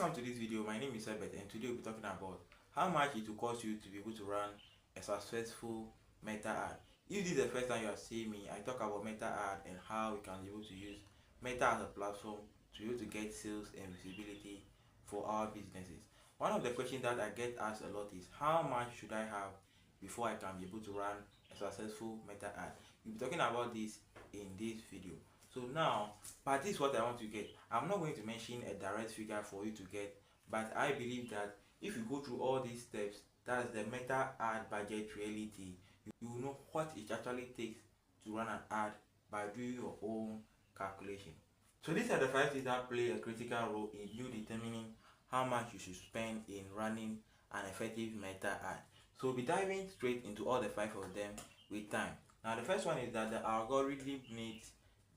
Welcome to this video. My name is Herbert, and today we'll be talking about how much it will cost you to be able to run a successful meta ad. If this is the first time you are seeing me, I talk about meta ad and how we can be able to use meta as a platform to be able to get sales and visibility for our businesses. One of the questions that I get asked a lot is how much should I have before I can be able to run a successful meta ad. We'll be talking about this in this video. So now, but this is what I want to get. I'm not going to mention a direct figure for you to get, but I believe that if you go through all these steps, that's the meta ad budget reality, you will know what it actually takes to run an ad by doing your own calculation. So these are the 5 things that play a critical role in you determining how much you should spend in running an effective meta ad. So we'll be diving straight into all the 5 of them with time. Now the first one is that the algorithm needs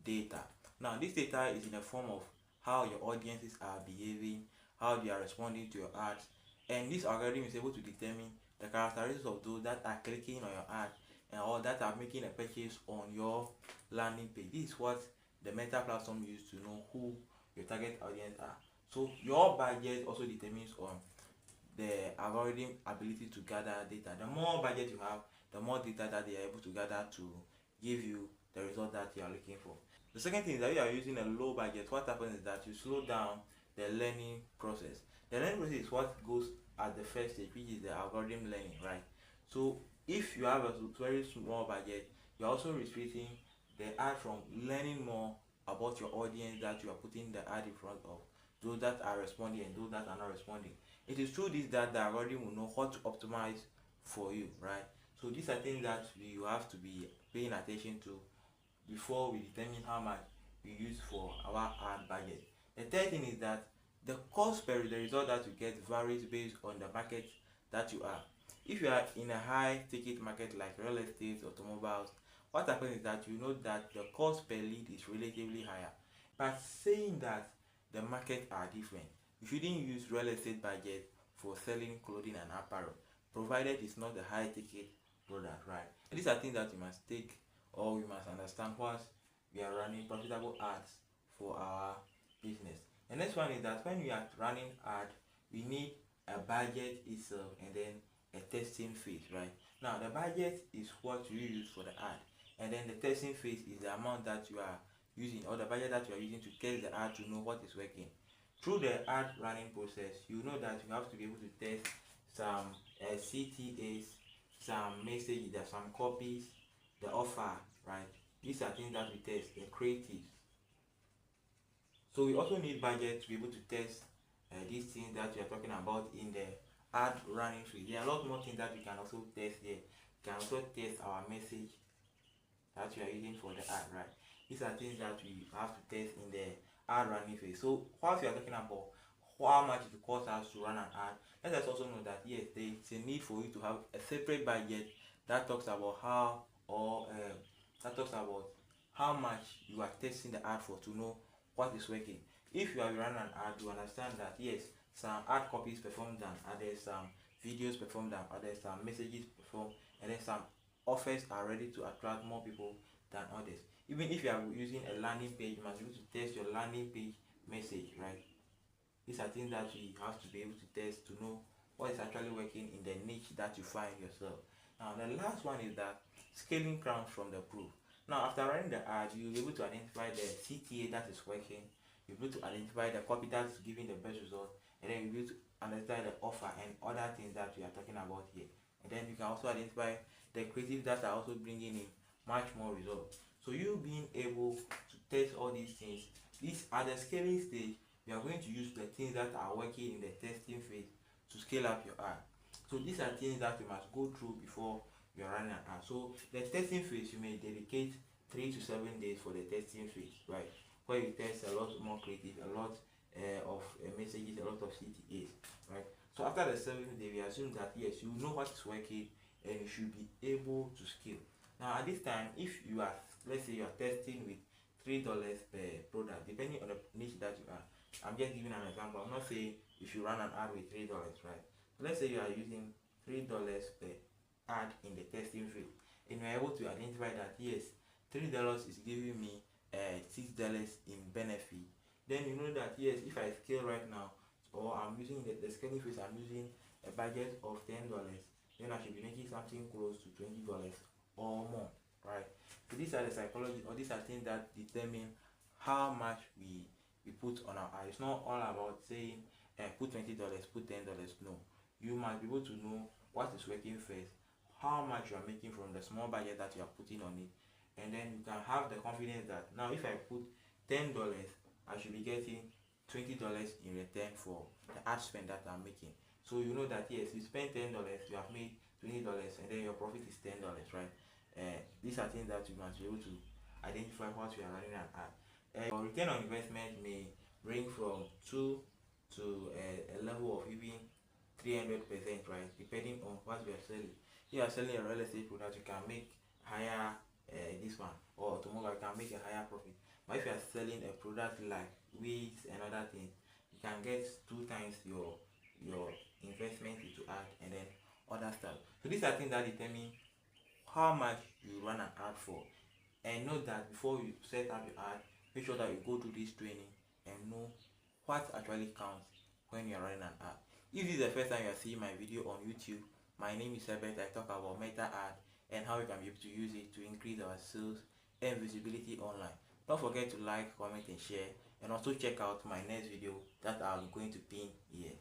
data. Now this data is in the form of how your audiences are behaving, how they are responding to your ads, and this algorithm is able to determine the characteristics of those that are clicking on your ad and all that are making a purchase on your landing page. This is what the meta platform uses to know who your target audience are. So your budget also determines on the algorithm ability to gather data. The more budget you have, the more data that they are able to gather to give you the result that you are looking for. The second thing is that you are using a low budget. What happens is that you slow down the learning process. The learning process is what goes at the first stage, which is the algorithm learning, right? So if you have a very small budget, you're also restricting the ad from learning more about your audience that you are putting the ad in front of, those that are responding and those that are not responding. It is through this that the algorithm will know what to optimize for you, right? So these are things that you have to be paying attention to before we determine how much we use for our ad budget. The third thing is that the cost per the result that you get varies based on the market that you are. If you are in a high ticket market like real estate, automobiles, what happens is that you know that the cost per lead is relatively higher. But saying that the markets are different, you shouldn't use real estate budget for selling clothing and apparel, provided it's not a high ticket product, right? And these are things that you must take or we must understand once we are running profitable ads for our business. The next one is that when we are running ad, we need a budget itself and then a testing phase, right? Now the budget is what you use for the ad, and then the testing phase is the amount that you are using or the budget that you are using to test the ad to know what is working. Through the ad running process, you know that you have to be able to test some CTAs, some messages, some copies, the offer, right? These are things that we test, the creatives. So we also need budget to be able to test these things that we are talking about in the ad running phase. There are a lot more things that we can also test here. We can also test our message that we are using for the ad, right? These are things that we have to test in the ad running phase. So whilst we are talking about how much it costs us to run an ad, let us also know that yes, there is a need for you to have a separate budget that talks about how much you are testing the ad for to know what is working. If you are running an ad, you understand that yes, some ad copies perform down, others some videos perform down, others some messages perform, and then some offers are ready to attract more people than others. Even if you are using a landing page, you must be able to test your landing page message, right? These are things that you have to be able to test to know what is actually working in the niche that you find yourself. Now the last one is that scaling comes from the proof. Now after running the ad, you'll be able to identify the CTA that is working, you'll be able to identify the copy that's giving the best result, and then you'll be able to identify the offer and other things that we are talking about here. And then you can also identify the creatives that are also bringing in much more results. So you being able to test all these things, at the scaling stage, you are going to use the things that are working in the testing phase to scale up your ad. So these are things that you must go through before you are running an ad. So the testing phase, you may dedicate 3 to 7 days for the testing phase, right? Where you test a lot more creative, a lot of messages, a lot of CTAs, right? So after the 7th day, we assume that yes, you know what is working and you should be able to scale. Now at this time, if you are, let's say you are testing with $3 per product, depending on the niche that you are. I'm just giving an example. I'm not saying if you run an ad with $3, right? So let's say you are using $3 per ad in the testing phase, and you're able to identify that yes, $3 is giving me $6 in benefit. Then you know that yes, if I scale right now, or I'm using the scaling phase, I'm using a budget of $10, then I should be making something close to $20 or more, right? So these are the psychology, or these are things that determine how much we put on our ad. It's not all about saying put $20, put $10. No, you must be able to know what is working first, how much you are making from the small budget that you are putting on it, and then you can have the confidence that now if I put $10, I should be getting $20 in return for the ad spend that I'm making. So you know that yes, you spend $10, you have made $20, and then your profit is $10, right? These are things that you must be able to identify what you are running an ad. Your return on investment may range from 2 to a level of even 300%, right? Depending on what you are selling. If you are selling a real estate product, you can make higher this one, or tomorrow you can make a higher profit. But if you are selling a product like wigs and other things, you can get 2 times your investment into ad and then other stuff. So these are things that determine how much you run an ad for. And know that before you set up your ad, make sure that you go through this training and know what actually counts when you are running an ad. If this is the first time you are seeing my video on YouTube, my name is Herbert. I talk about meta ad and how you can be able to use it to increase our sales and visibility online. Don't forget to like, comment and share, and also check out my next video that I'm going to pin here.